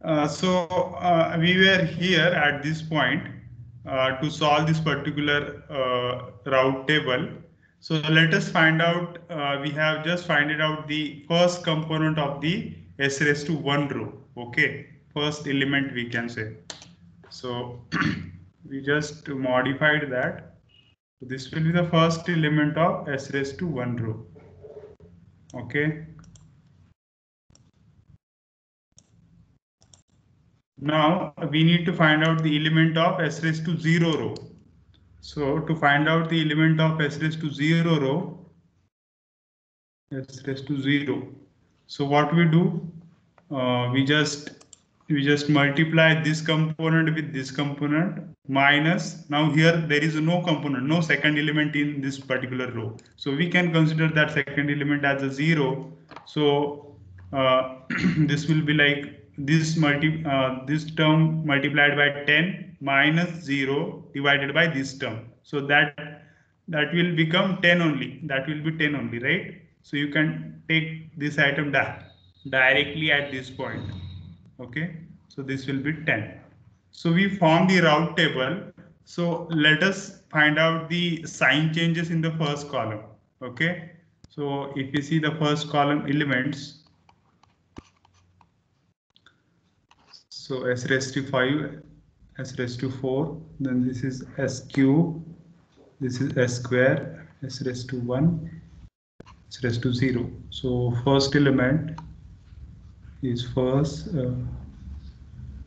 We were here at this point to solve this particular route table. So let us find out, we have just find it out the first component of the S raised to 1 row. Okay, first element we can say. So we just modified that. This will be the first element of S raised to 1 row. Okay. Now we need to find out the element of S raised to 0 row. So to find out the element of S raised to 0 row, S raised to 0. So what we do, we just multiply this component with this component minus. Now here there is no component, no second element in this particular row. So we can consider that second element as a 0. So this will be like this term multiplied by 10 minus 0 divided by this term. So that will become 10 only. That will be 10 only, right? So you can take this item directly at this point. Okay, so this will be 10. So we form the route table. So let us find out the sign changes in the first column. Okay, so if you see the first column elements, so S raised to 5, S raised to 4, then this is S cube, this is S square, S raised to 1, S raised to 0. So first element is first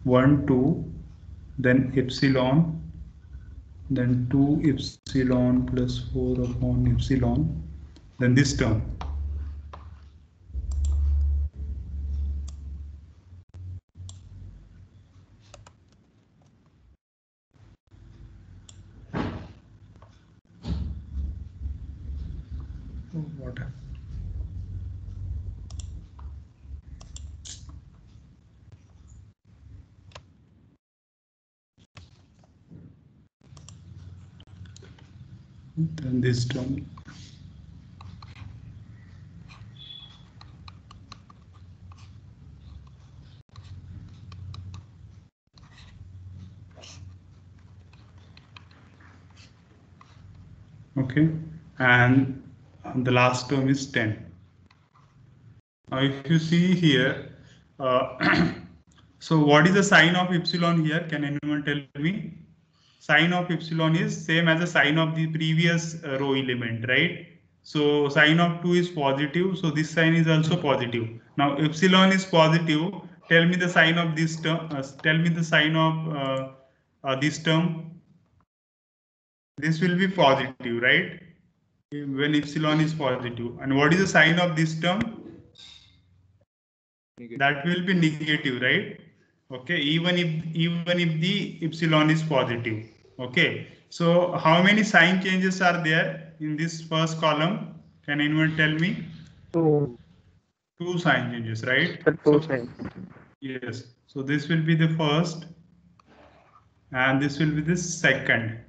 1, 2, then epsilon, then 2 epsilon plus 4 upon epsilon, then this term. What happened? Then this term. Okay, and the last term is 10. Now if you see here, so what is the sign of epsilon here? Can anyone tell me? Sign of epsilon is same as the sign of the previous row element, right? So sign of 2 is positive, so this sign is also positive. Now epsilon is positive. Tell me the sign of this term. Tell me the sign of this term. This will be positive, right? When epsilon is positive. And what is the sign of this term? Negative. That will be negative, right? Okay, even if the epsilon is positive. Okay, so how many sign changes are there in this first column? Can anyone tell me? Two sign changes, right? Two signs. Yes, so this will be the first and this will be the second,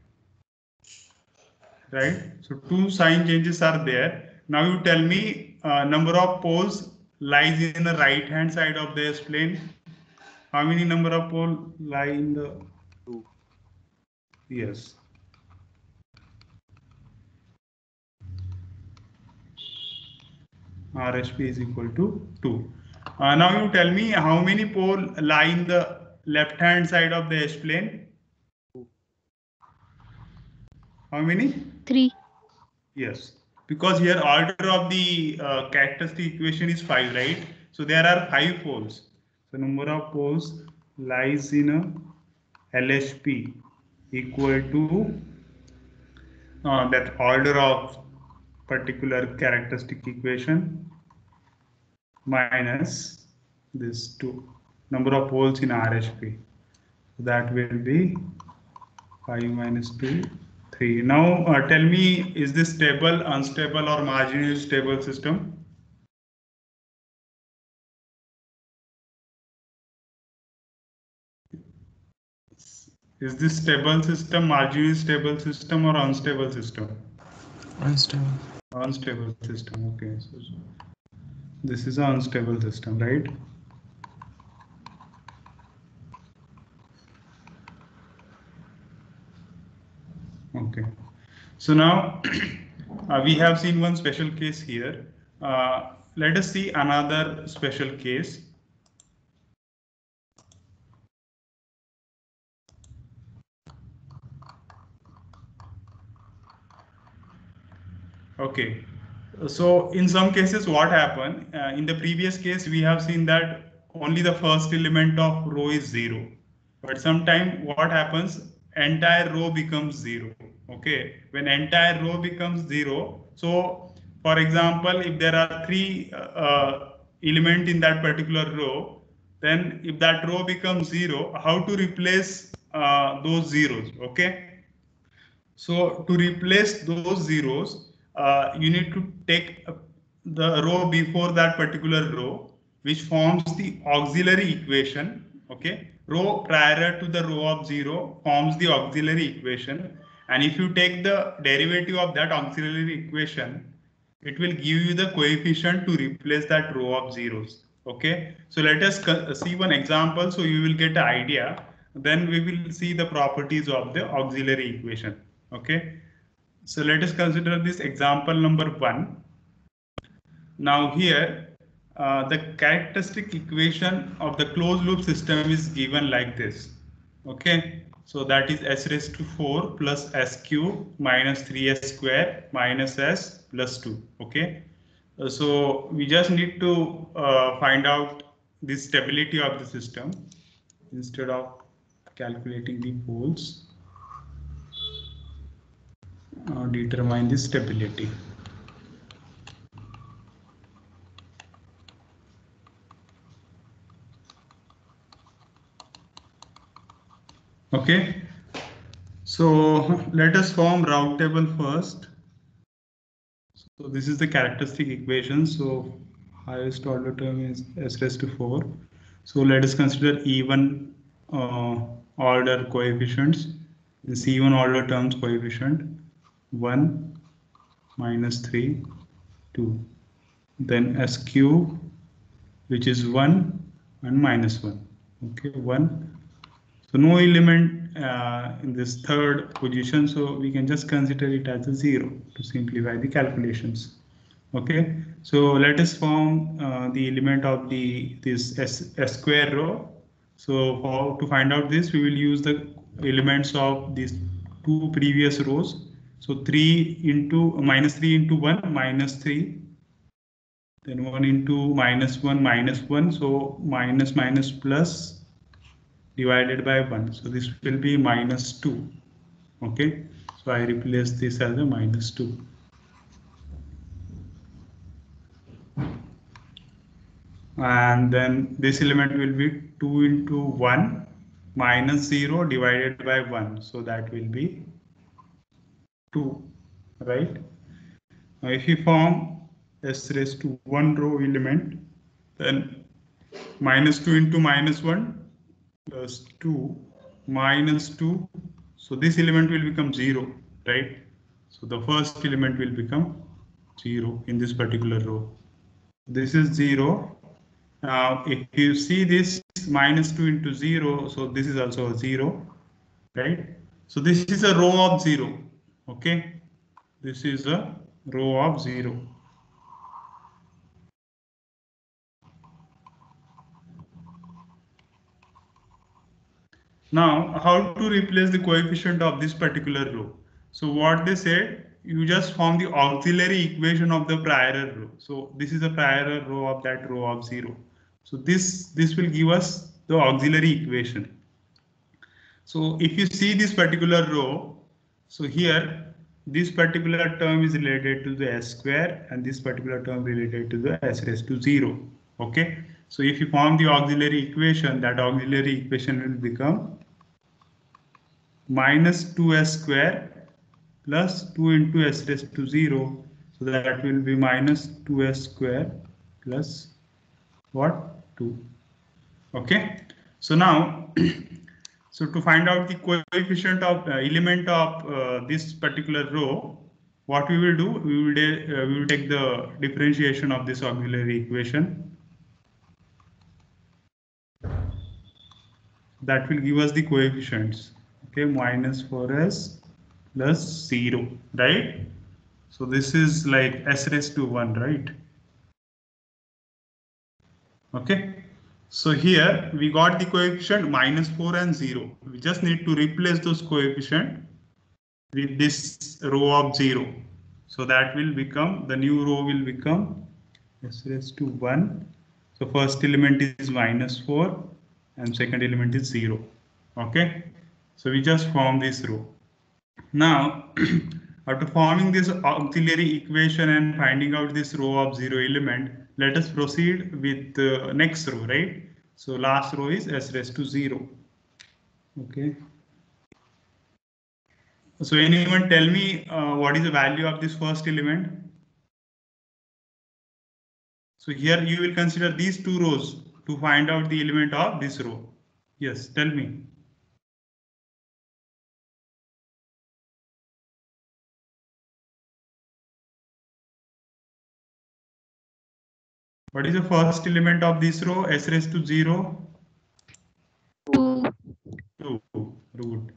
right? So two sign changes are there. Now you tell me number of poles lies in the right hand side of the S plane. How many number of poles lie in the 2? Yes. RSP is equal to 2. Now you tell me how many poles lie in the left hand side of the S plane? How many? 3. Yes, because here order of the characteristic equation is 5, right? So there are 5 poles. So number of poles lies in a LHP equal to that order of particular characteristic equation minus this 2 number of poles in RHP. That will be 5 minus 2, 3. Now tell me, is this stable, unstable or marginally stable system? Is this stable system, marginally stable system or unstable system? Unstable. Unstable system, okay. So this is an unstable system, right? Okay. So now we have seen one special case here. Let us see another special case. Okay. So in some cases, what happened? In the previous case, we have seen that only the first element of row is 0. But sometime what happens? Entire row becomes 0. Okay. When entire row becomes 0, so for example, if there are three element in that particular row, then if that row becomes 0, how to replace those zeros? Okay. So to replace those zeros, you need to take the row before that particular row, which forms the auxiliary equation. Okay, row prior to the row of 0 forms the auxiliary equation, and if you take the derivative of that auxiliary equation, it will give you the coefficient to replace that row of zeros. Okay, so let us see one example so you will get an idea. Then we will see the properties of the auxiliary equation. Okay, so let us consider this example number 1. Now here the characteristic equation of the closed loop system is given like this. Okay, so that is s raised to 4 plus s cube minus 3s square minus s plus 2. Okay, so we just need to find out the stability of the system instead of calculating the poles. Determine the stability. Okay, so let us form route table first. So this is the characteristic equation. So highest order term is s raised to 4. So let us consider even order coefficients. The C1 order terms coefficient 1 minus 3 2. Then s cube, which is 1 and minus 1. Okay, 1. So no element in this third position, so we can just consider it as a 0 to simplify the calculations. Okay, so let us form the element of this S square row. So to find out this, we will use the elements of these two previous rows. So 3 into minus 3 into 1 minus 3, then 1 into minus 1 minus 1, so minus minus plus divided by 1. So this will be minus 2. Okay, so I replace this as a minus 2. And then this element will be 2 into 1 minus 0 divided by 1. So that will be 2, right? Now if you form s raised to 1 row element, then minus 2 into minus 1 plus 2 minus 2. So this element will become 0, right? So the first element will become 0 in this particular row. This is 0. Now, if you see this minus 2 into 0, so this is also a 0, right? So this is a row of 0. Okay, this is a row of 0. Now, how to replace the coefficient of this particular row? So what they said, you just form the auxiliary equation of the prior row. So this is a prior row of that row of 0. So this will give us the auxiliary equation. So if you see this particular row, so here this particular term is related to the s square and this particular term related to the s raised to 0. Okay, so if you form the auxiliary equation, that auxiliary equation will become minus 2s square plus 2 into s raised to 0. So that will be minus 2s square plus what? 2. Okay, so now so to find out the coefficient of element of this particular row, what we will do, we will take the differentiation of this auxiliary equation. That will give us the coefficients. Okay, minus 4s plus 0, right? So this is like s raised to 1, right? Okay. So here we got the coefficient -4 and 0. We just need to replace those coefficient with this row of 0. So that will become, the new row will become s raised to 1. So first element is -4 and second element is 0. Okay. So we just form this row. Now, after forming this auxiliary equation and finding out this row of 0 element, let us proceed with the next row, right? So last row is s raised to 0. Okay. So anyone tell me what is the value of this first element? So here you will consider these two rows to find out the element of this row. Yes, tell me. What is the first element of this row? S raised to 0? 2. 2 root.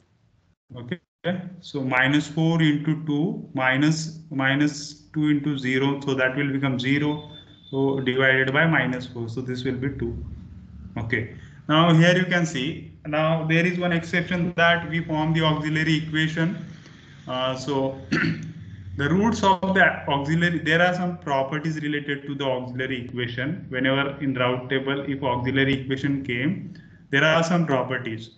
Okay. So -4 into 2 minus 2 into 0. So that will become 0. So divided by -4. So this will be 2. Okay. Now here you can see. Now there is one exception that we form the auxiliary equation. So the roots of the auxiliary, there are some properties related to the auxiliary equation. Whenever in route table, if auxiliary equation came, there are some properties.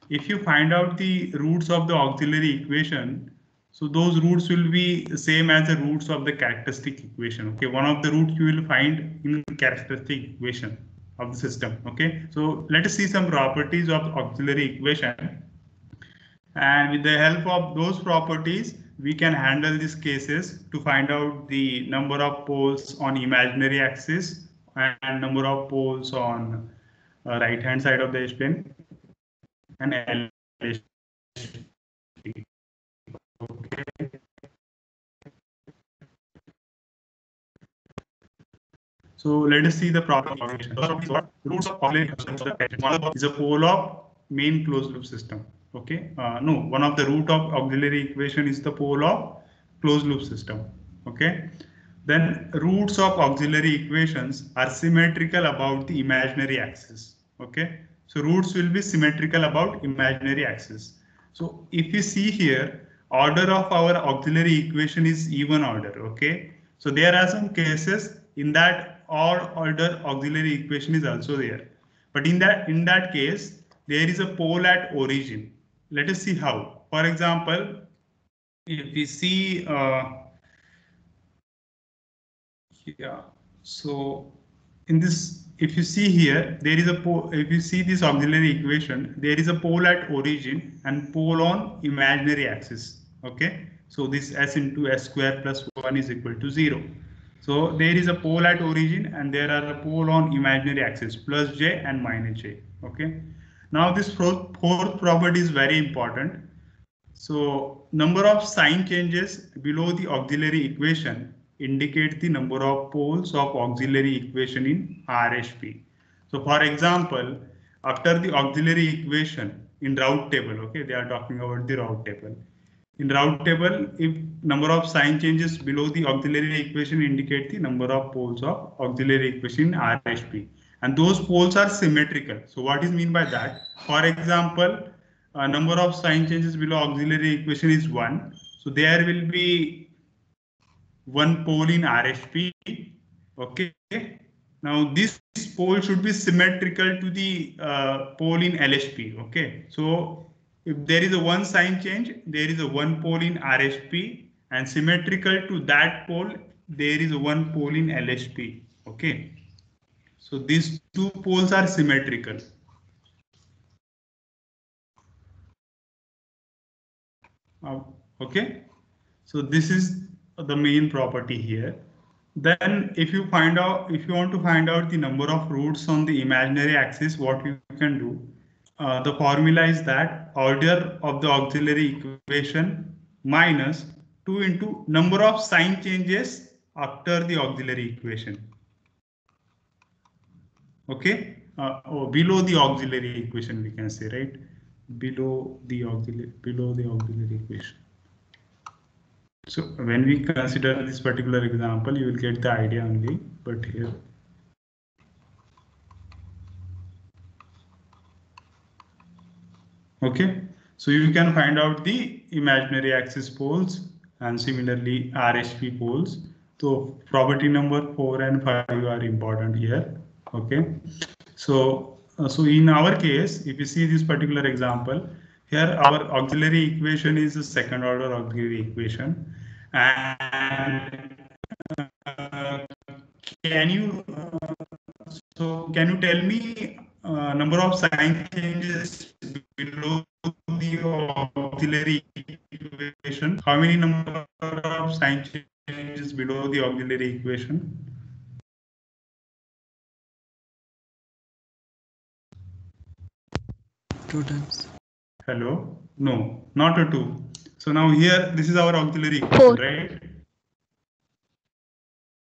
If you find out the roots of the auxiliary equation, so those roots will be same as the roots of the characteristic equation. Okay, one of the roots you will find in characteristic equation of the system. Okay, so let us see some properties of auxiliary equation. And with the help of those properties, we can handle these cases to find out the number of poles on imaginary axis and number of poles on right hand side of the H plane and LHP. Okay. So let us see the property. Roots of auxiliary is a pole of main closed loop system. Okay. No, one of the root of auxiliary equation is the pole of closed loop system. Okay. Then roots of auxiliary equations are symmetrical about the imaginary axis. Okay. So roots will be symmetrical about imaginary axis. So if you see here, order of our auxiliary equation is even order. Okay. So there are some cases in that odd order auxiliary equation is also there. But in that case, there is a pole at origin. Let us see how. For example, if we see yeah, so in this, if you see here, there is a pole. If you see this auxiliary equation, there is a pole at origin and pole on imaginary axis. Okay, so this s into s square plus 1 is equal to 0. So there is a pole at origin and there are a pole on imaginary axis plus j and minus j. Okay, now this fourth property is very important. So number of sign changes below the auxiliary equation indicate the number of poles of auxiliary equation in RHP. So for example, after the auxiliary equation in route table, okay, they are talking about the route table. In route table, if number of sign changes below the auxiliary equation indicate the number of poles of auxiliary equation in RHP. And those poles are symmetrical. So what is mean by that? For example, number of sign changes below auxiliary equation is 1. So there will be one pole in RHP. Okay. Now this pole should be symmetrical to the pole in LHP. Okay. So if there is a one sign change, there is a one pole in RHP, and symmetrical to that pole, there is a one pole in LHP. Okay. So these two poles are symmetrical. Okay. So this is the main property here. Then if you want to find out the number of roots on the imaginary axis, what you can do, the formula is that order of the auxiliary equation minus 2 into number of sign changes after the auxiliary equation. Okay, below the auxiliary equation we can say, right? Below the auxiliary equation. So when we consider this particular example, you will get the idea only. But here, okay. So you can find out the imaginary axis poles and similarly RHP poles. So property number 4 and 5 are important here. Okay. So in our case, if you see this particular example, here our auxiliary equation is a second order auxiliary equation. And can you can you tell me number of sign changes below the auxiliary equation? How many number of sign changes below the auxiliary equation? Two times. Hello? No, not a 2. So now here, this is our auxiliary equation, 4. right?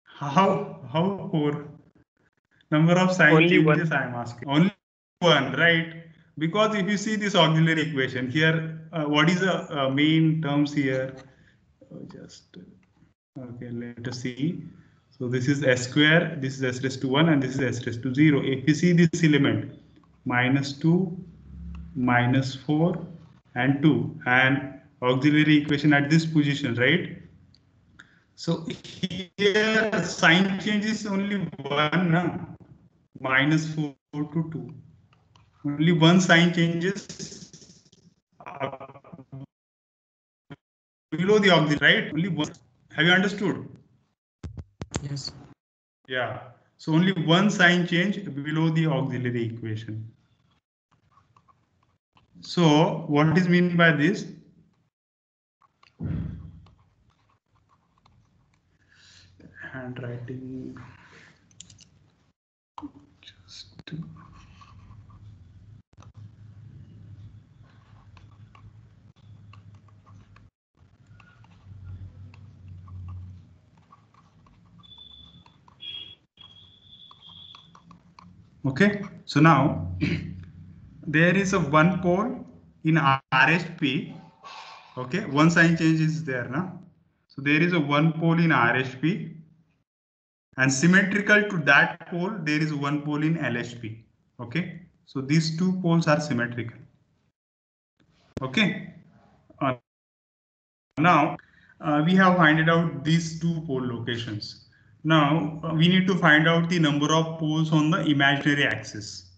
How 4? Number of sign Only changes one. I am asking. Only 1, right? Because if you see this auxiliary equation here, what is the main terms here? Just okay, let us see. So this is s square, this is s raised to 1, and this is s raised to 0. If you see this element, -2, -4, and 2, and auxiliary equation at this position, right? So here sign change is only 1, no? -4 to 2. Only one sign changes below the auxiliary, right? Only one. Have you understood? Yes. Yeah. So only one sign change below the auxiliary equation. So what is meant by this? Handwriting. Just. Okay. So now there is a one pole in RHP. Okay. One sign change is there now. So there is a one pole in RHP. And symmetrical to that pole, there is one pole in LHP. Okay. So these two poles are symmetrical. Okay. Now we have finded out these two pole locations. Now we need to find out the number of poles on the imaginary axis.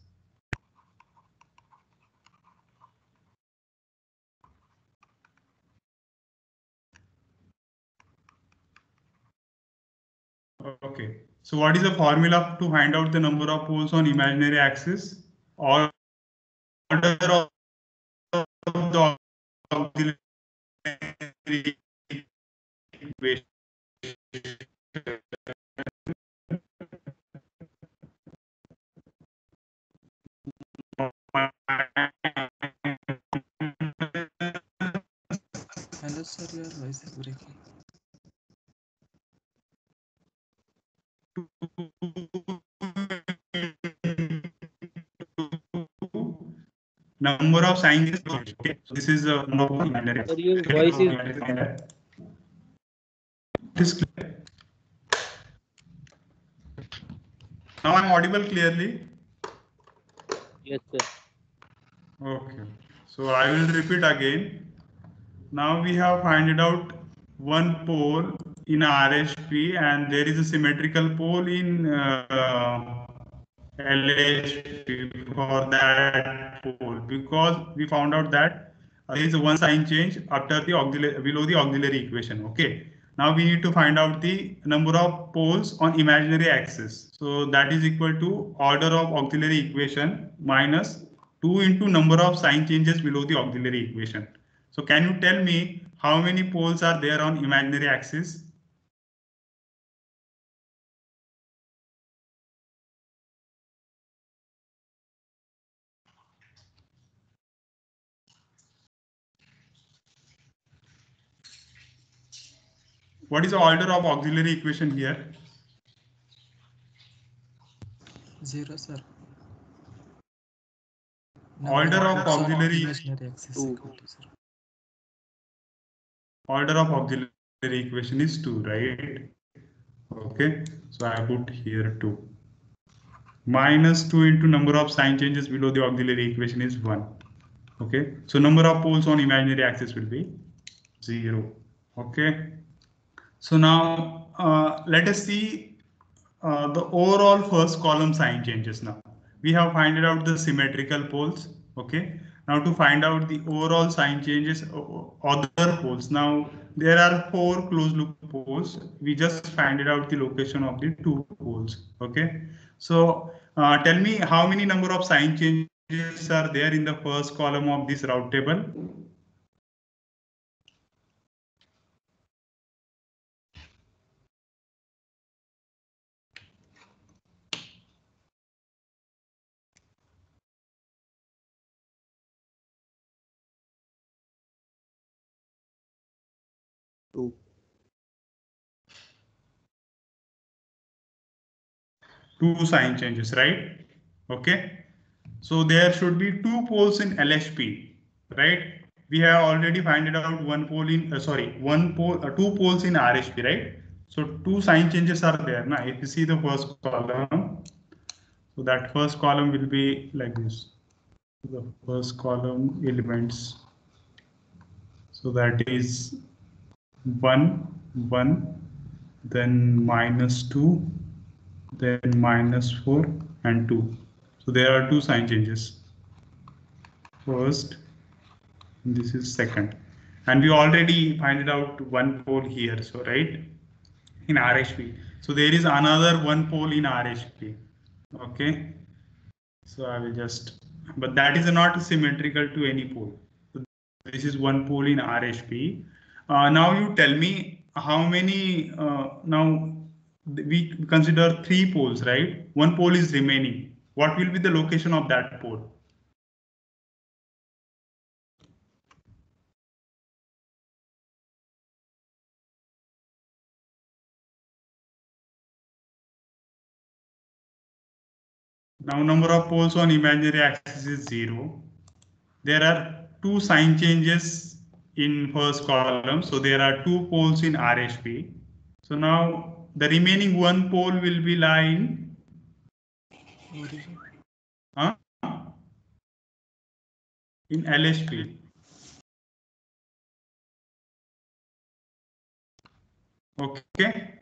Okay. So what is the formula to find out the number of poles on imaginary axis? Order of the auxiliary equation. Hello, sir. Your voice is breaking. Number of signs. Okay, so this is a number of imaginary. Sir, your voice is. It is clear. Now I'm audible clearly. Yes, sir. Okay. So I will repeat again. Now we have found out one pole in RHP and there is a symmetrical pole in LHP for that pole because we found out that there is a one sign change after the auxiliary below the auxiliary equation. Okay. Now we need to find out the number of poles on imaginary axis. So that is equal to order of auxiliary equation minus 2 into number of sign changes below the auxiliary equation. So can you tell me how many poles are there on imaginary axis? What is the order of auxiliary equation here? 0, sir. Order of auxiliary. Imaginary axis 2. equal to 0. Order of auxiliary equation is 2, right? Okay, so I put here 2. Minus 2 into number of sign changes below the auxiliary equation is 1. Okay, so number of poles on imaginary axis will be 0. Okay, so now let us see the overall first column sign changes. Now we have found out the symmetrical poles. Okay, now to find out the overall sign changes other poles. Now there are 4 closed loop poles. We just find out the location of the 2 poles. Okay, so tell me how many number of sign changes are there in the first column of this route table? Two sign changes, right? Okay, so there should be 2 poles in LHP, right? We have already found out one pole in one pole, 2 poles in RHP, right? So 2 sign changes are there. Now, if you see the first column, so that first column will be like this. The first column elements. So that is 1, 1, then minus 2, then minus 4 and 2. So there are 2 sign changes. First, this is second. And we already find out one pole here. So right in RHP. So there is another one pole in RHP. Okay. So I will just, but that is not symmetrical to any pole. So this is one pole in RHP. Now you tell me how many, now we consider 3 poles, right? One pole is remaining. What will be the location of that pole? Now number of poles on imaginary axis is 0. There are 2 sign changes in first column. So there are 2 poles in RHP. So now the remaining one pole will be lying in LHP. Okay.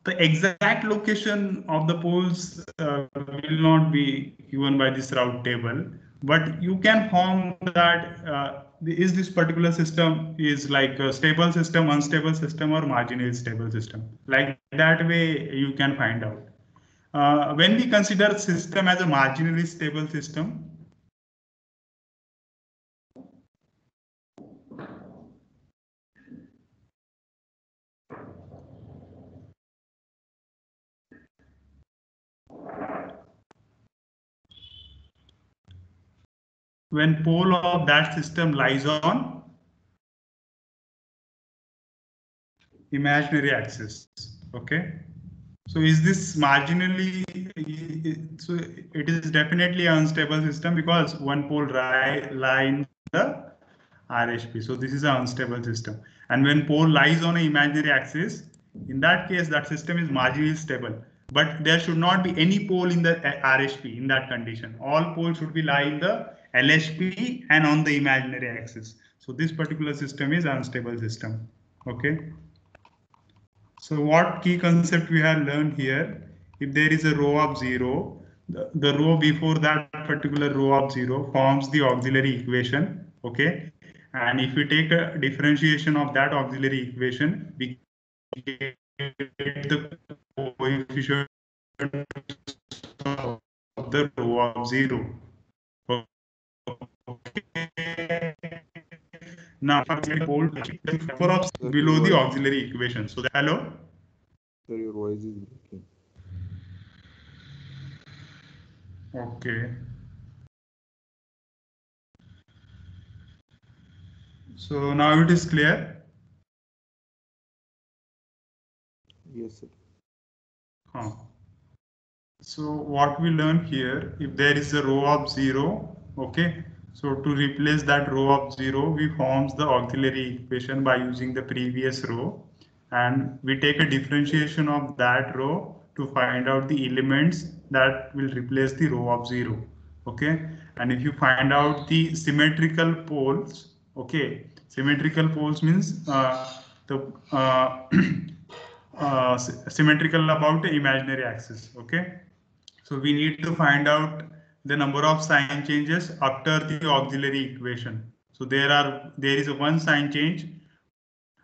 The exact location of the poles will not be given by this route table, but you can form that is this particular system is like a stable system, unstable system, or marginally stable system. Like that way you can find out. When we consider system as a marginally stable system, when pole of that system lies on imaginary axis. Okay, so is this marginally, so it is definitely an unstable system because one pole lie in the RHP. So this is an unstable system. And when pole lies on an imaginary axis, in that case, that system is marginally stable. But there should not be any pole in the RHP in that condition. All poles should be lie in the LHP and on the imaginary axis. So this particular system is unstable system. Okay. So what key concept we have learned here? If there is a row of 0, the row before that particular row of 0 forms the auxiliary equation. Okay. And if we take a differentiation of that auxiliary equation, we get the coefficient of the row of 0. Okay. Now, hold the below the auxiliary equation. So, hello. Sir, your voice is breaking. Okay. So now it is clear. Yes, sir. So what we learn here, if there is a row of 0, okay, So to replace that row of 0, we forms the auxiliary equation by using the previous row, and we take a differentiation of that row to find out the elements that will replace the row of 0. Okay, and if you find out the symmetrical poles, okay, symmetrical poles means the symmetrical about the imaginary axis. Okay, so we need to find out the number of sign changes after the auxiliary equation. So there is a one sign change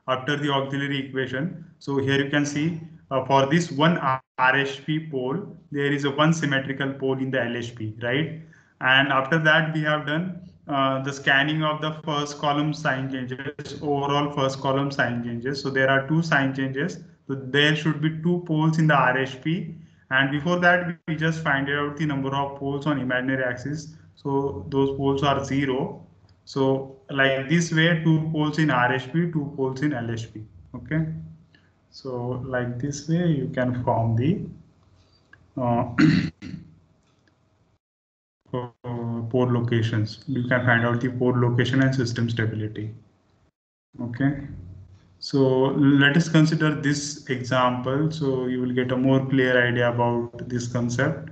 after the auxiliary equation. So here you can see for this one RHP pole, there is a one symmetrical pole in the LHP, right? And after that, we have done the scanning of the first column sign changes, overall first column sign changes. So there are two sign changes. So there should be two poles in the RHP. And before that, we just find out the number of poles on imaginary axis. So those poles are 0. So like this way, two poles in RHP, two poles in LHP. Okay. So like this way, you can form the pole locations. You can find out the pole location and system stability. Okay. So let us consider this example. So you will get a more clear idea about this concept.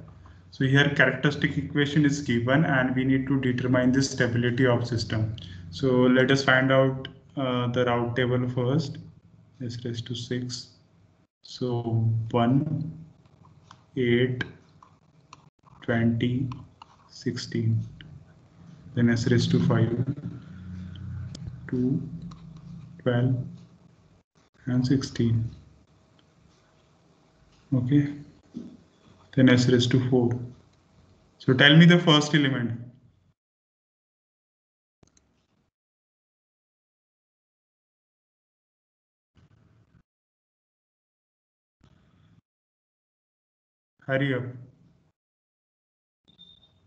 So here characteristic equation is given and we need to determine the stability of system. So let us find out the route table first. S raised to 6. So 1, 8, 20, 16. Then S raised to 5, 2, 12, and 16. Okay. Then S raised to 4. So tell me the first element. Hurry up.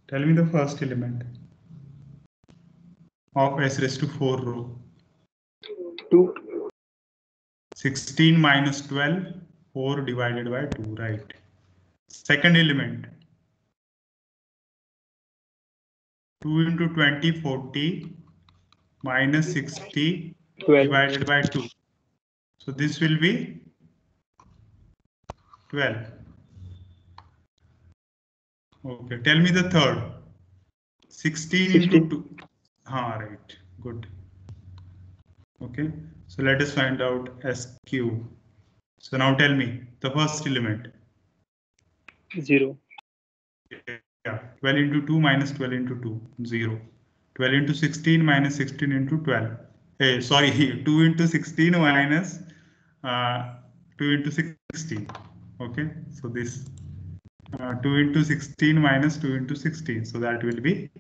Tell me the first element of S raised to 4 row. 2. 16 minus 12, 4 divided by 2, right? Second element. 2 into 20, 40 minus 60 12. divided by 2. So this will be 12. Okay, tell me the third. 16 into 2. Right, good. Okay, so let us find out S cube. So now tell me the first element. 0. Yeah, 12 into 2 minus 12 into 2, 0. 12 into 16 minus 16 into 12. Hey, sorry, 2 into 16 minus 2 into 16. Okay, so this 2 into 16 minus 2 into 16. So that will be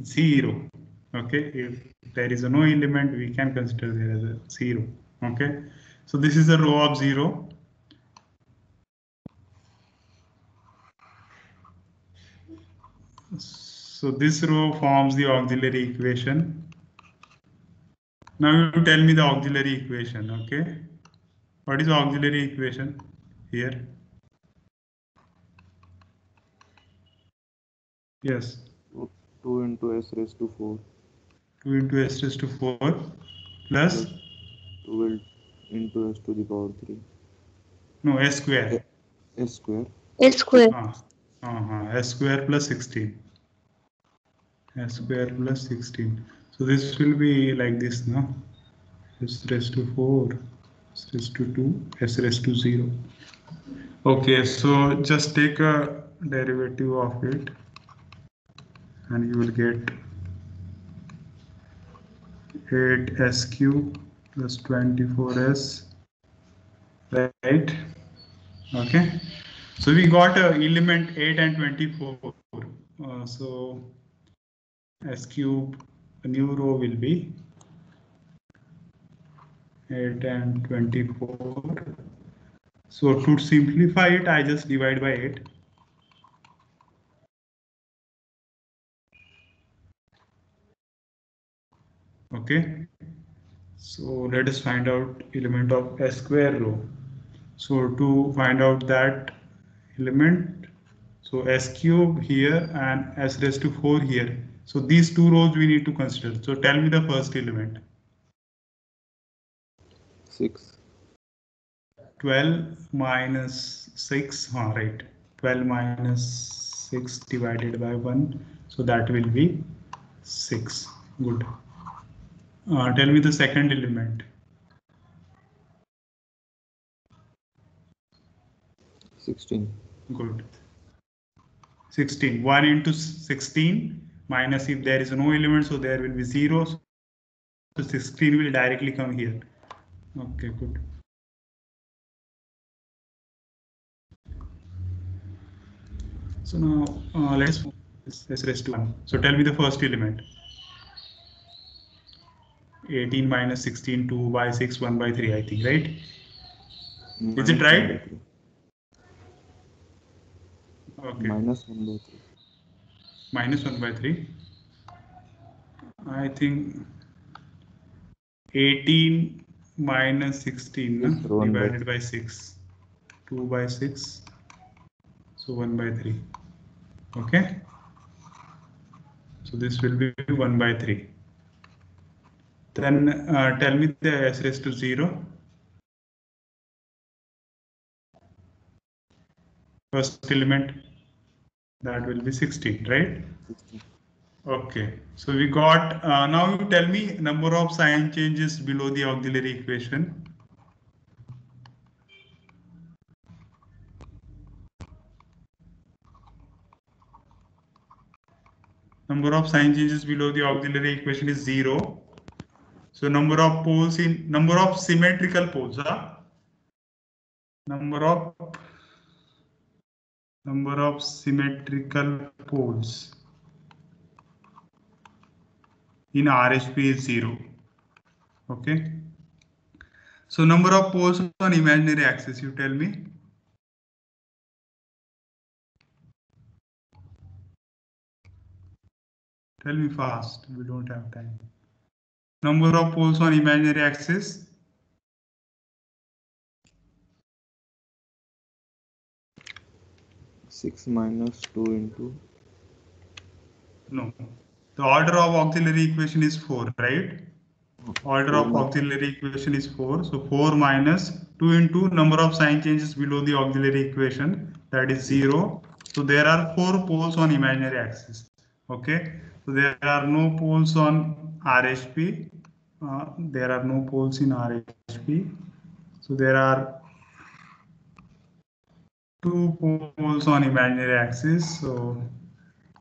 0. Okay, if there is no element, we can consider there as a 0. Okay, so this is a row of 0. So this row forms the auxiliary equation. Now you tell me the auxiliary equation, okay? What is the auxiliary equation here? Yes. 2 into S raised to 4. 2 into S raised to 4 plus 12 into S to the power 3. no, S square. S square. S square. S square plus 16. S square plus 16. So this will be like this now. S raised to 4, S raised to 2, S raised to 0. Okay, so just take a derivative of it and you will get 8s cube plus 24s, right? Okay, so we got a element 8 and 24. So s cube, a new row will be 8 and 24. So to simplify it, I just divide by 8. Okay, so let us find out element of S square row. So to find out that element, so S cube here and S raised to 4 here, So these two rows we need to consider. So tell me the first element. 6. 12 minus 6, right. 12 minus 6 divided by 1. So that will be 6. Good. Tell me the second element. 16. Good. 16. 1 into 16 minus, if there is no element, so there will be 0. So 16 will directly come here. Okay, good. So now let's raise to 1. So tell me the first element. 18 minus 16, 2 by 6, 1 by 3, I think, right? Is it right? Okay. Minus 1 by 3. Minus 1 by 3. I think 18 minus 16 Yes, sir, 1 by divided by 6. 2 by 6. So 1 by 3. Okay. So this will be 1 by 3. Then tell me the s raised to 0. First element, that will be 16, right? 16. Okay. So we got, now you tell me number of sign changes below the auxiliary equation. Number of sign changes below the auxiliary equation is 0. So number of poles in, number of symmetrical poles, number of symmetrical poles in RHP is 0. Okay. So number of poles on imaginary axis, you tell me. Tell me fast, we don't have time. Number of poles on imaginary axis. Six minus 2 into. No. The order of auxiliary equation is 4, right? Order of auxiliary equation is 4. So 4 minus 2 into number of sign changes below the auxiliary equation, that is 0. So there are 4 poles on imaginary axis. Okay. So there are no poles on RHP. There are no poles in RHP. So there are 2 poles on imaginary axis. So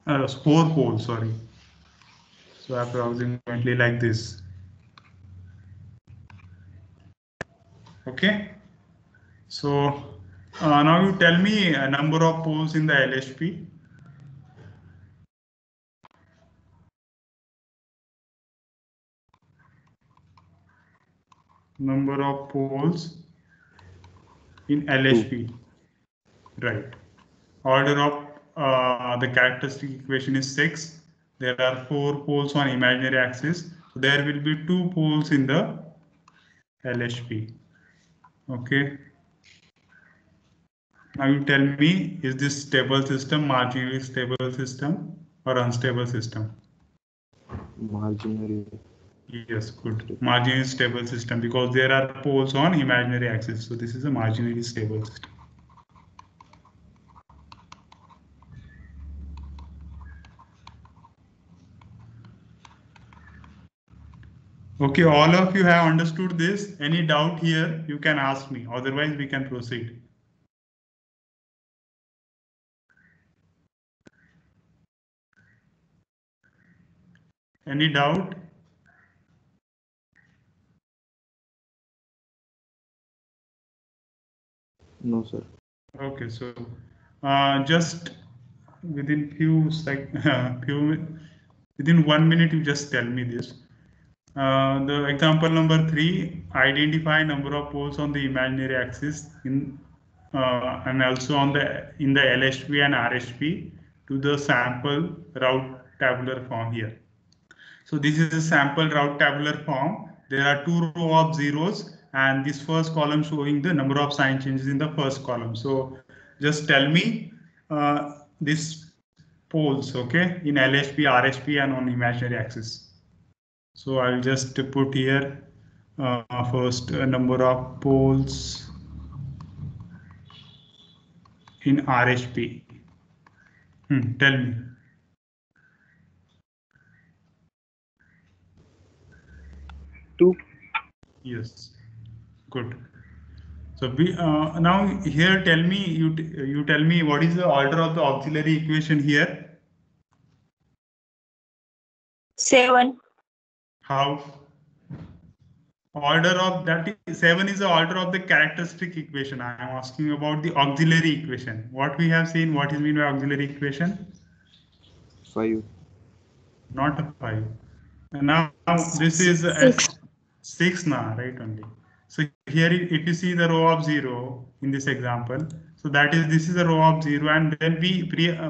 4 poles, sorry. So approximately like this. Okay. So now you tell me a number of poles in the LHP. Number of poles in LHP. 2. Right. Order of the characteristic equation is 6. There are 4 poles on imaginary axis. So there will be 2 poles in the LHP. Okay. Now you tell me, is this stable system, marginally stable system, or unstable system? Marginally. Yes, good. Marginally stable system, because there are poles on imaginary axis. So this is a marginally stable system. Okay, all of you have understood this. Any doubt here, you can ask me. Otherwise, we can proceed. Any doubt? No, sir. Okay, so just within within 1 minute, you just tell me this. The example number 3, identify number of poles on the imaginary axis in and also on in the LHP and RHP to the sample route tabular form here. So this is a sample route tabular form. There are 2 rows of zeros, and this first column showing the number of sign changes in the first column. So just tell me this poles, okay, in LHP, RHP, and on imaginary axis. So I'll just put here first number of poles in RHP. Tell me. 2. Yes, good. So now here tell me, you tell me what is the order of the auxiliary equation here? 7. How? Order of that is 7 is the order of the characteristic equation. I am asking about the auxiliary equation. What we have seen, what is mean by auxiliary equation? 5. Not a 5. And now this is 6 now, right? Only. So here, if you see the row of 0 in this example, so that is, this is a row of 0, and then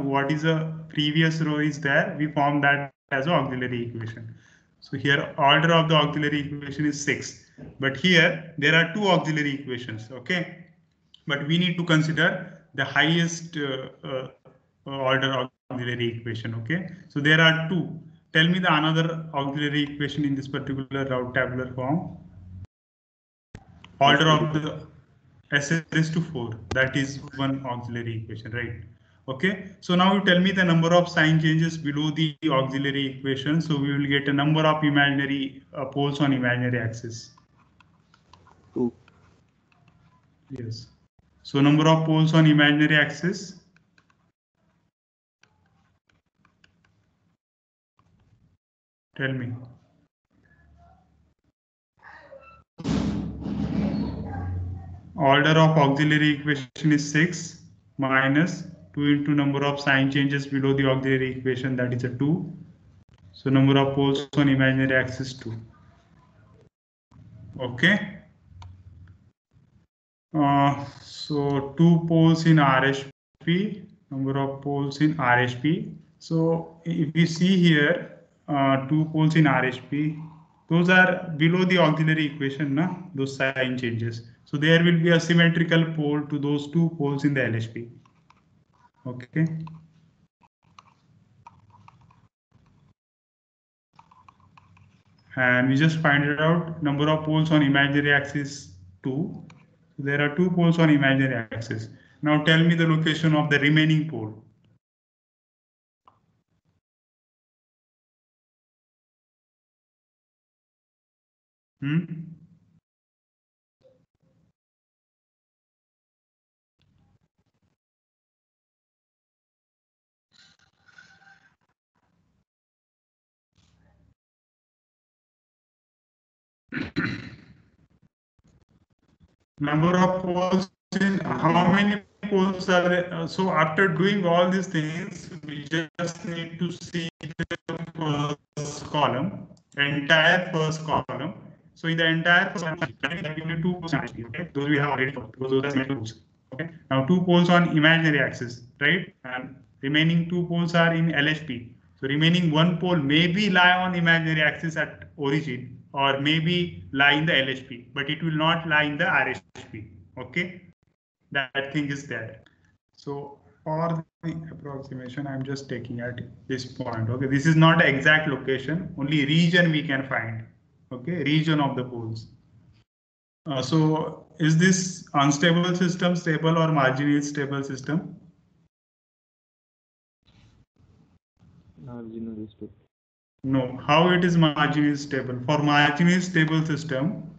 what is the previous row is there, we form that as an auxiliary equation. So here order of the auxiliary equation is 6, but here there are 2 auxiliary equations, okay? But we need to consider the highest order auxiliary equation, okay? So there are 2. Tell me the another auxiliary equation in this particular route tabular form. Order of the s raised to 4, that is one auxiliary equation, right? Okay, so now you tell me the number of sign changes below the auxiliary equation. So we will get a number of imaginary poles on imaginary axis. 2. Yes. So number of poles on imaginary axis. Tell me. Order of auxiliary equation is 6 minus 2 into number of sign changes below the auxiliary equation, that is a 2. So number of poles on imaginary axis 2. Okay. So 2 poles in RHP, number of poles in RHP. So if you see here, 2 poles in RHP, those are below the auxiliary equation, na? Those sign changes. So there will be a symmetrical pole to those 2 poles in the LHP. Okay. And we just find it out, number of poles on imaginary axis 2. So there are 2 poles on imaginary axis. Now tell me the location of the remaining pole. Number of poles in how many poles are there? So after doing all these things, we just need to see the first column, entire first column. So in the entire first column, we need 2 poles. Okay, those we have already found because those are symmetrical poles. Okay, now 2 poles on imaginary axis, right? And remaining 2 poles are in LHP. So remaining 1 pole maybe lie on imaginary axis at origin, or maybe lie in the LHP, but it will not lie in the RHP. Okay, that thing is there. So for the approximation, I'm just taking at this point. Okay, this is not exact location, only region we can find. Okay, region of the poles. So is this unstable system stable or marginally stable system? Marginally stable. No. How it is marginally stable? For marginally stable system,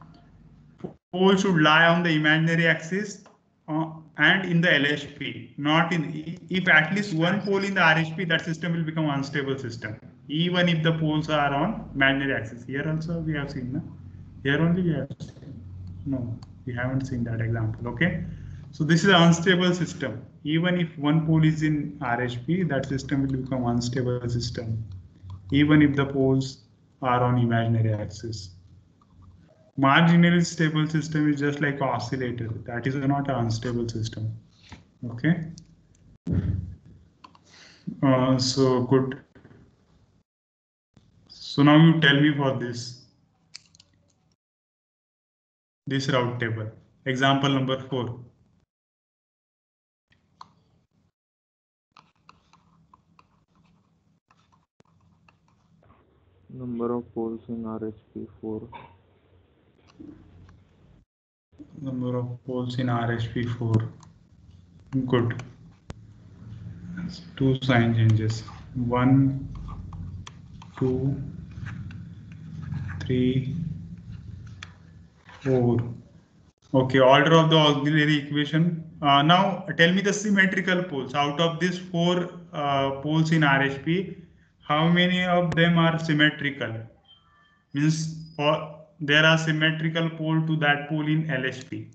pole should lie on the imaginary axis and in the LHP, not in. If at least one pole in the RHP, that system will become unstable system, even if the poles are on imaginary axis. Here also we have seen, no? Here only we have seen. No, we haven't seen that example. Okay, so this is an unstable system. Even if one pole is in RHP, that system will become unstable system, even if the poles are on imaginary axis. Marginally stable system is just like oscillator. That is not an unstable system. Okay. So good. So now you tell me for this route table. Example number 4. Number of poles in RHP 4. Number of poles in RHP 4. Good. Two sign changes. 1, 2, 3, 4. Okay, order of the auxiliary equation. Now tell me the symmetrical poles. Out of these 4 poles in RHP, how many of them are symmetrical? Means there are symmetrical pole to that pole in LHP.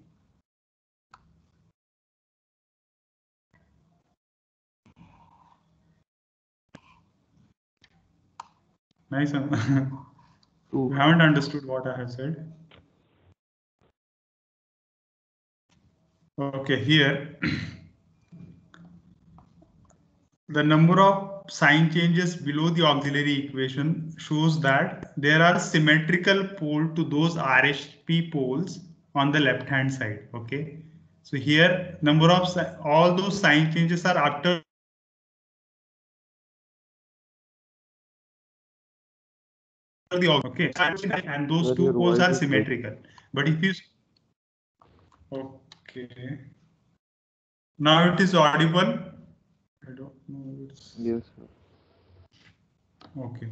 Nice. You haven't understood what I have said. Okay, here the number of sign changes below the auxiliary equation shows that there are symmetrical pole to those RHP poles on the left hand side. Okay, so here number of all those sign changes are after the okay, and those two poles are symmetrical. But if you okay, now it is audible. I don't know. Yes, sir. Okay.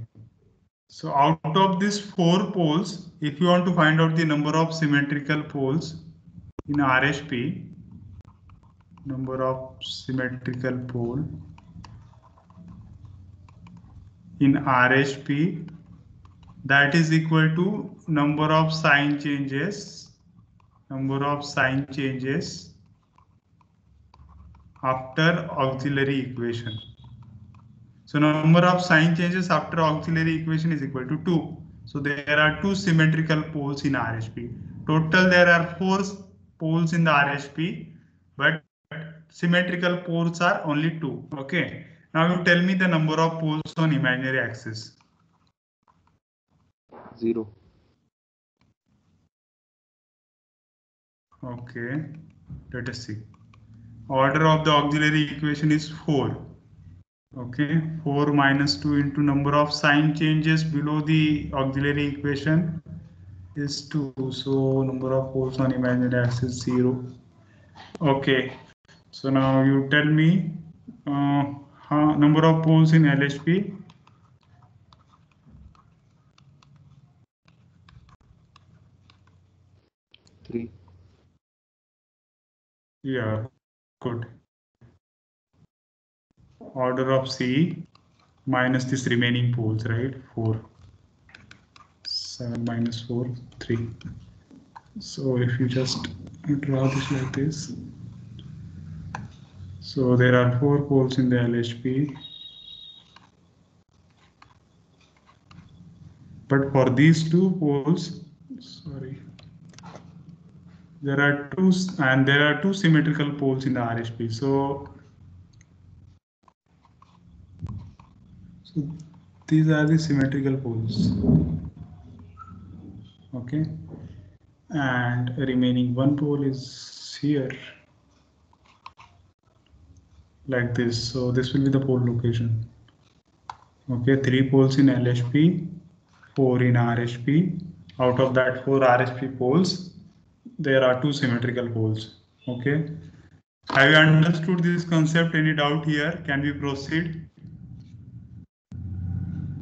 So out of these 4 poles, if you want to find out the number of symmetrical poles in RHP, number of symmetrical pole in RHP, that is equal to number of sign changes after auxiliary equation. So number of sign changes after auxiliary equation is equal to 2. So there are 2 symmetrical poles in RHP. Total there are 4 poles in the RHP, but symmetrical poles are only 2. Okay. Now you tell me the number of poles on imaginary axis. 0. Okay. Let us see. Order of the auxiliary equation is 4. Okay, 4 minus 2 into number of sign changes below the auxiliary equation is 2. So number of poles on imaginary axis 0. Okay, so now you tell me number of poles in LHP. Three. Yeah, good. Order of C minus this remaining poles, right? 4. 7 minus 4, 3. So if you just draw this like this. So there are 4 poles in the LHP. But for these 2 poles, sorry, there are 2 symmetrical poles in the RHP. So these are the symmetrical poles. Okay, and remaining 1 pole is here, like this. So this will be the pole location. Okay, 3 poles in LHP, 4 in RHP. Out of that 4 RHP poles, there are 2 symmetrical poles. Okay, have you understood this concept? Any doubt here? Can we proceed?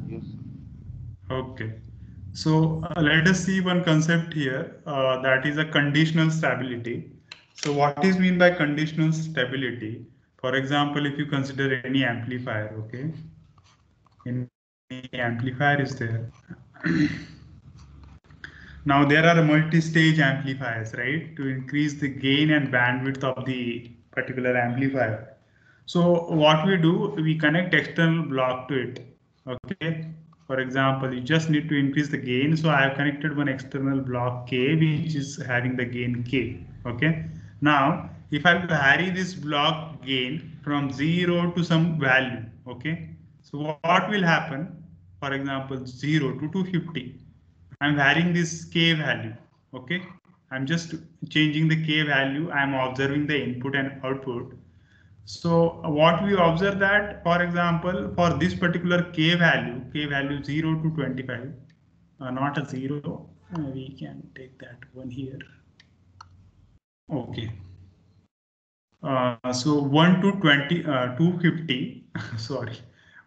Yes. Okay, so let us see one concept here, that is a conditional stability. So what is mean by conditional stability? For example, if you consider any amplifier, okay, any amplifier is there. Now there are multi-stage amplifiers, right, to increase the gain and bandwidth of the particular amplifier. So what we do, we connect external block to it. Okay. For example, you just need to increase the gain. So I have connected one external block K, which is having the gain K. Okay. Now, if I vary this block gain from 0 to some value, okay. So what will happen? For example, 0 to 250. I'm varying this K value. Okay. I'm just changing the K value. I'm observing the input and output. So what we observe that, for example, for this particular k value 0 to 25, not a 0, we can take that one here. Okay. So 1 to 250, sorry,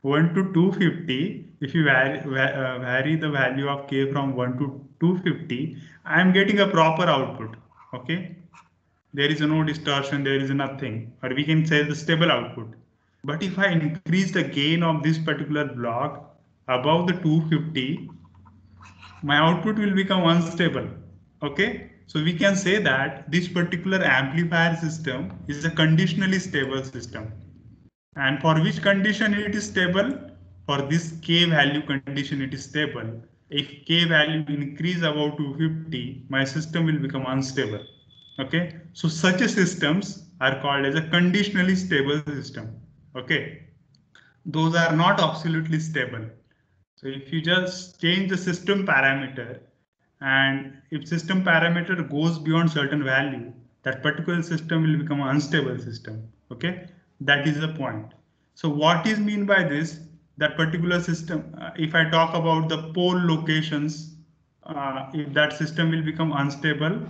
1 to 250, if you vary the value of k from 1 to 250, I am getting a proper output. Okay. There is no distortion, there is nothing, or we can say the stable output. But if I increase the gain of this particular block above the 250, my output will become unstable. Okay, so we can say that this particular amplifier system is a conditionally stable system. And for which condition it is stable? For this k value condition it is stable. If k value increase above 250, my system will become unstable. Okay, so such systems are called as a conditionally stable system. Okay, those are not absolutely stable. So if you just change the system parameter, and if system parameter goes beyond certain value, that particular system will become an unstable system. Okay, that is the point. So what is mean by this? That particular system, if I talk about the pole locations, if that system will become unstable,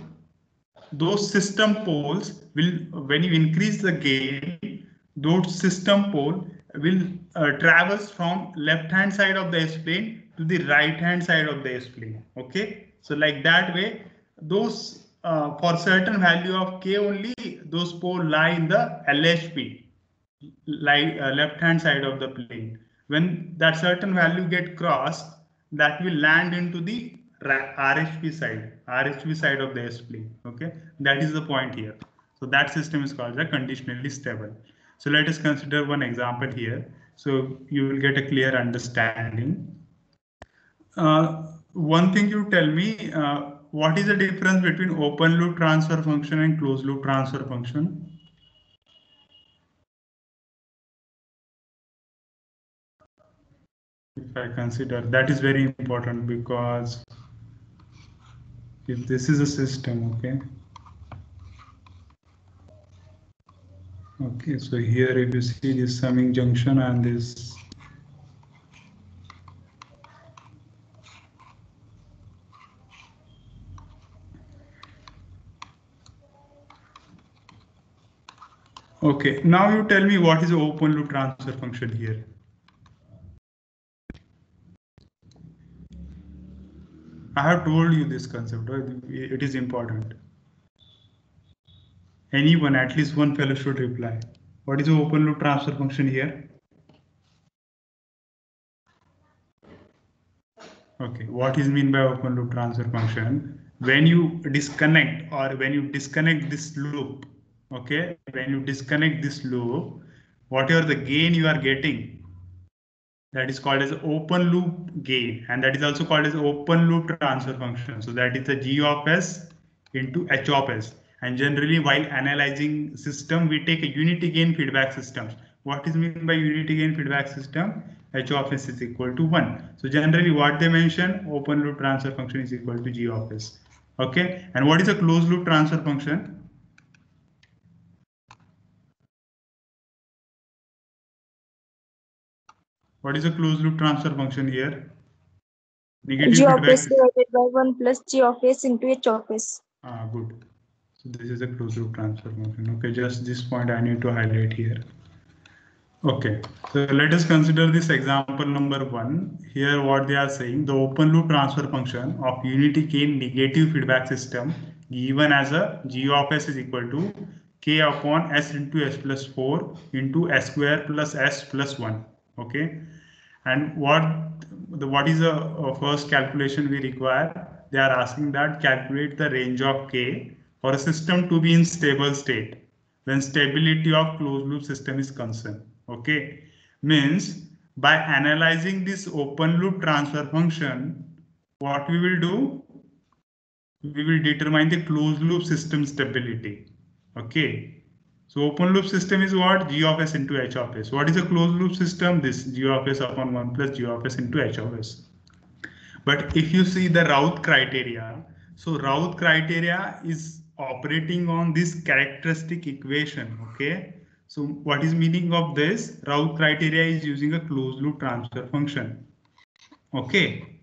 those system poles will, when you increase the gain, those system pole will travels from left hand side of the S-plane to the right hand side of the S-plane. Okay, so like that way, those for certain value of k only, those pole lie in the LHP, like left hand side of the plane. When that certain value get crossed, that will land into the RHP side of the S-plane. Okay, that is the point here. So that system is called the conditionally stable. So let us consider one example here, so you will get a clear understanding. One thing you tell me, what is the difference between open loop transfer function and closed loop transfer function? If I consider, that is very important, because if this is a system, okay, so here if you see this summing junction and this, okay, now you tell me what is the open loop transfer function here. I have told you this concept, right? It is important. Anyone, at least one fellow should reply. What is the open loop transfer function here? Okay, what is mean by open loop transfer function? When you disconnect, or when you disconnect this loop, okay, when you disconnect this loop, whatever the gain you are getting, that is called as open loop gain, and that is also called as open loop transfer function. So that is the G of S into H of S. And generally, while analyzing system, we take a unity gain feedback systems. What is meant by unity gain feedback system? H of S is equal to 1. So generally, what they mention, open loop transfer function is equal to G of S. Okay, and what is a closed loop transfer function? What is a closed loop transfer function here? Negative G of feedback. S divided by 1 plus G of S into H of S. Good. So this is a closed loop transfer function. Okay, just this point I need to highlight here. Okay, so let us consider this example number 1. Here what they are saying, the open loop transfer function of unity gain negative feedback system given as a G of S is equal to K upon S into S plus 4 into S square plus S plus 1. Okay, and what is the first calculation we require? They are asking that calculate the range of K for a system to be in stable state when stability of closed loop system is concerned. Okay, means by analyzing this open loop transfer function, what we will do? We will determine the closed loop system stability. Okay, so open loop system is what? G of S into H of S. What is a closed loop system? This G of S upon 1 plus G of S into H of S. But if you see the Routh criteria, so Routh criteria is operating on this characteristic equation. Okay, So what is meaning of this? Route criteria is using a closed loop transfer function. Okay,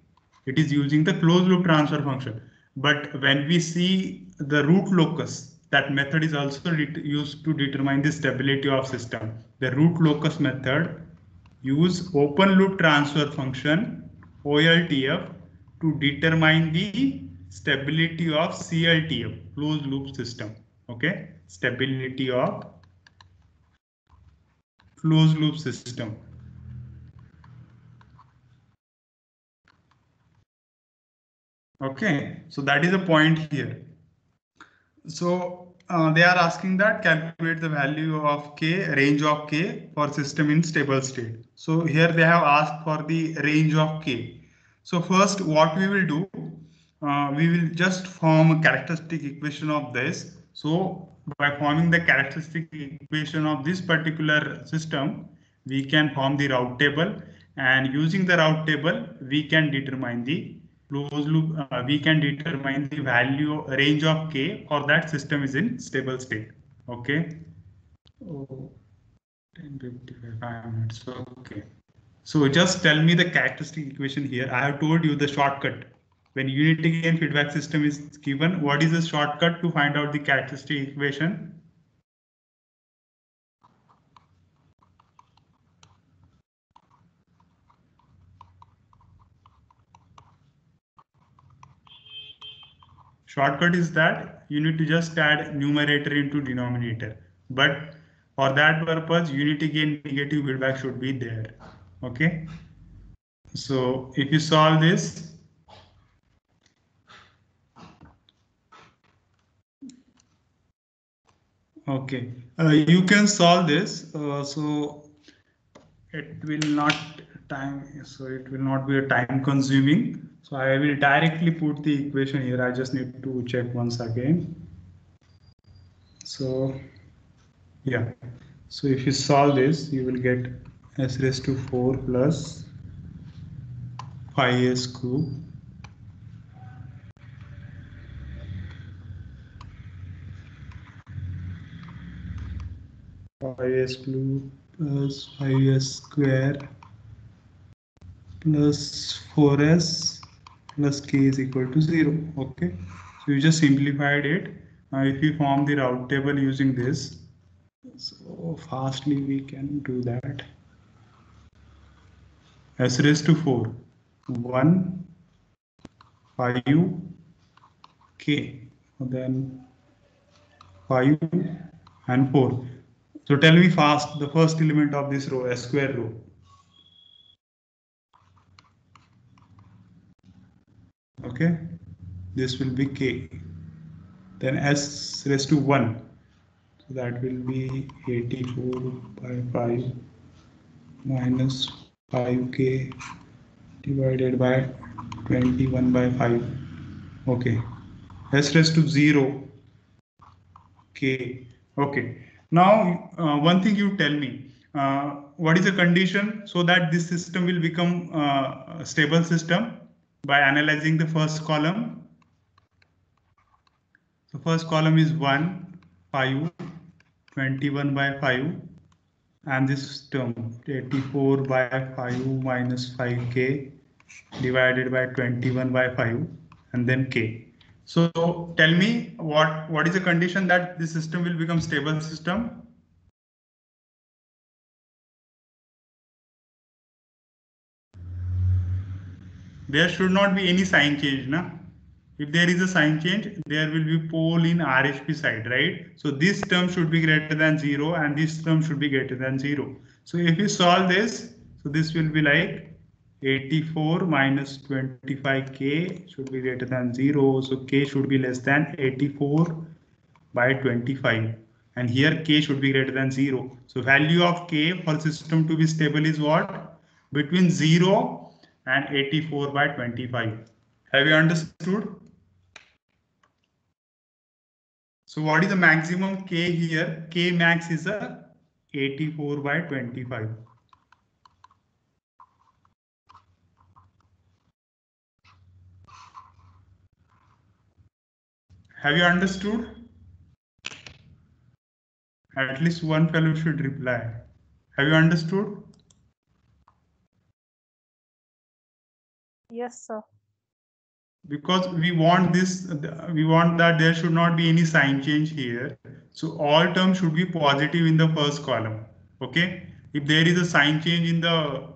it is using the closed loop transfer function. But when we see the root locus, that method is also used to determine the stability of system. The root locus method use open loop transfer function OLTF to determine the stability of CLTF, closed loop system. Okay, stability of closed loop system. Okay, so that is the point here. So they are asking that calculate the value of k, range of k for system in stable state. So here they have asked for the range of k. So first what we will do, we will just form a characteristic equation of this. So by forming the characteristic equation of this particular system, we can form the route table, and using the route table, we can determine the closed loop, we can determine the value range of k for that system is in stable state. Okay. Oh, 10:55, 5 minutes. Okay. So just tell me the characteristic equation here. I have told you the shortcut. When unity gain feedback system is given, what is the shortcut to find out the characteristic equation? Shortcut is that you need to just add numerator into denominator. But for that purpose, unity gain negative feedback should be there. Okay. So if you solve this, okay, you can solve this. So it will not it will not be a time consuming. So I will directly put the equation here. I just need to check once again. So yeah, so if you solve this, you will get s raised to 4 plus 5s cube s cube plus 5s square plus 4s plus k is equal to 0. Okay, so you just simplified it. Now if you form the route table using this, so fastly we can do that. S raised to 4, 1, 5, k, then 5 and 4. So tell me fast the first element of this row, s square row. Okay, this will be k. Then s raised to 1. So that will be 84 by 5 minus 5k divided by 21 by 5. Okay, s raised to 0 k. Okay, now one thing you tell me, what is the condition so that this system will become a stable system? By analyzing the first column. So first column is 1, 5, 21 by 5, and this term 84 by 5 minus 5k divided by 21 by 5, and then k. So tell me what is the condition that this system will become stable system? There should not be any sign change, na? If there is a sign change, there will be pole in RHP side, right? So this term should be greater than 0 and this term should be greater than 0. So if you solve this, so this will be like 84 minus 25k should be greater than 0. So k should be less than 84 by 25. And here k should be greater than 0. So value of k for system to be stable is what? Between 0 and 84 by 25. Have you understood? So what is the maximum k here? K max is a 84 by 25. Have you understood? At least one fellow should reply. Have you understood? Yes, sir. Because we want that there should not be any sign change here. So all terms should be positive in the first column. Okay. If there is a sign change in the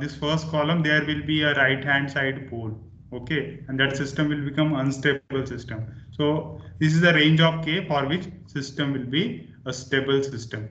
this first column, there will be a right hand side pole. Okay, and that system will become unstable system. So this is the range of K for which system will be a stable system.